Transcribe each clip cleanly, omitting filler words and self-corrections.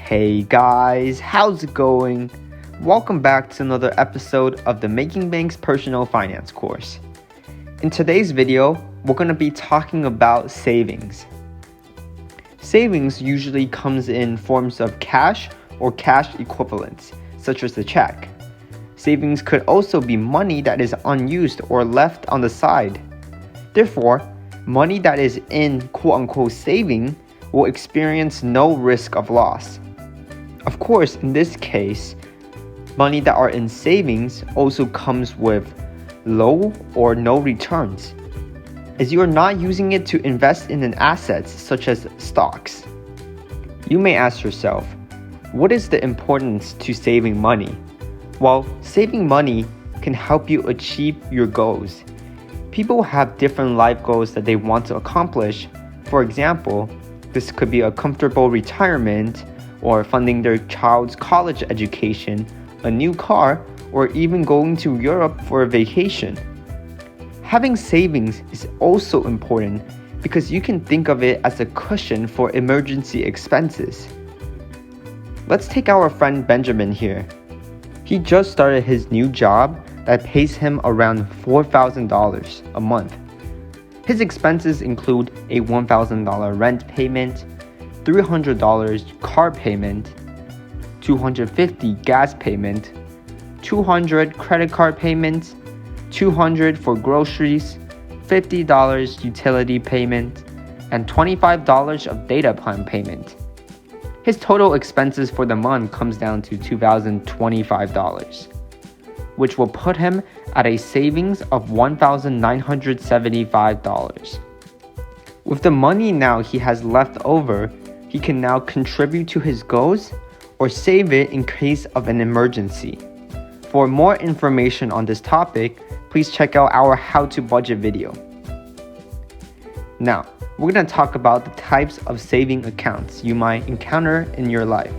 Hey guys, how's it going? Welcome back to another episode of the Making Banks Personal Finance course. In today's video, we're going to be talking about savings. Savings usually comes in forms of cash or cash equivalents, such as a check. Savings could also be money that is unused or left on the side. Therefore, money that is in quote-unquote saving will experience no risk of loss. Of course, in this case, money that are in savings also comes with low or no returns, as you are not using it to invest in an assets such as stocks. You may ask yourself, what is the importance to saving money? Well, saving money can help you achieve your goals. People have different life goals that they want to accomplish. For example, this could be a comfortable retirement, or funding their child's college education, a new car, or even going to Europe for a vacation. Having savings is also important because you can think of it as a cushion for emergency expenses. Let's take our friend Benjamin here. He just started his new job that pays him around $4,000 a month. His expenses include a $1,000 rent payment, $300 car payment, $250 gas payment, $200 credit card payments, $200 for groceries, $50 utility payment, and $25 of data plan payment. His total expenses for the month comes down to $2,025, which will put him at a savings of $1,975. With the money now he has left over, he can now contribute to his goals or save it in case of an emergency. For more information on this topic, please check out our How to Budget video. Now, we're going to talk about the types of saving accounts you might encounter in your life.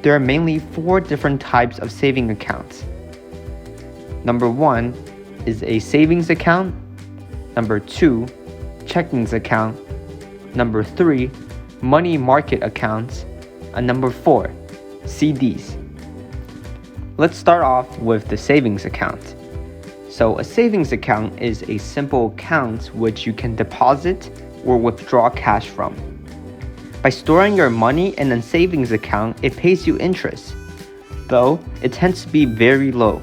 There are mainly 4 different types of saving accounts. Number 1 is a savings account. Number 2, checkings account. Number 3, money market accounts. And number 4, CDs. Let's start off with the savings account. So a savings account is a simple account which you can deposit or withdraw cash from. By storing your money in a savings account, it pays you interest, though it tends to be very low.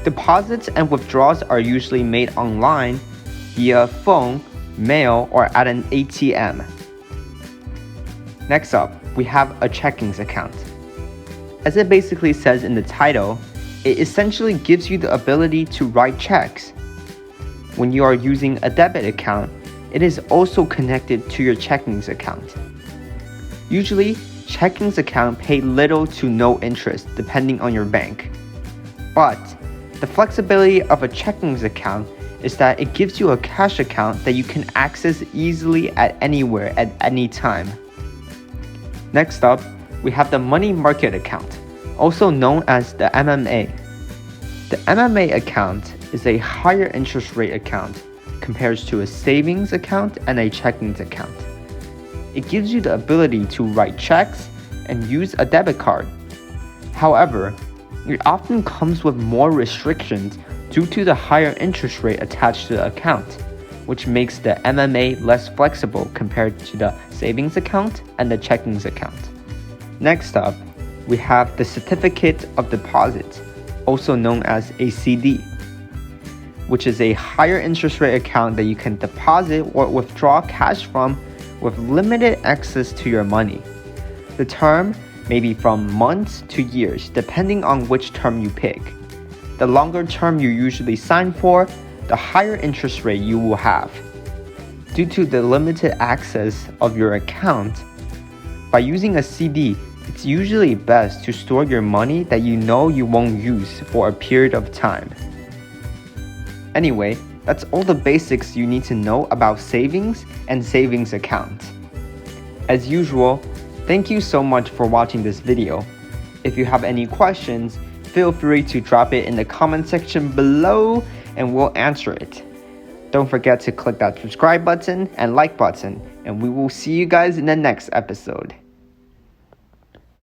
Deposits and withdrawals are usually made online via phone, mail, or at an ATM. Next up, we have a checkings account. As it basically says in the title, it essentially gives you the ability to write checks. When you are using a debit account, it is also connected to your checkings account. Usually, checkings account pay little to no interest depending on your bank. But the flexibility of a checkings account is that it gives you a cash account that you can access easily at anywhere at any time. Next up, we have the money market account, also known as the MMA. The MMA account is a higher interest rate account compared to a savings account and a checkings account. It gives you the ability to write checks and use a debit card. However, it often comes with more restrictions due to the higher interest rate attached to the account, which makes the MMA less flexible compared to the savings account and the checkings account. Next up, we have the certificate of deposit, also known as a CD, which is a higher interest rate account that you can deposit or withdraw cash from with limited access to your money. The term may be from months to years, depending on which term you pick. The longer term you usually sign for, the higher interest rate you will have. Due to the limited access of your account, by using a CD, it's usually best to store your money that you know you won't use for a period of time. Anyway, that's all the basics you need to know about savings and savings accounts. As usual, thank you so much for watching this video. If you have any questions, feel free to drop it in the comment section below and we'll answer it. Don't forget to click that subscribe button and like button, and we will see you guys in the next episode.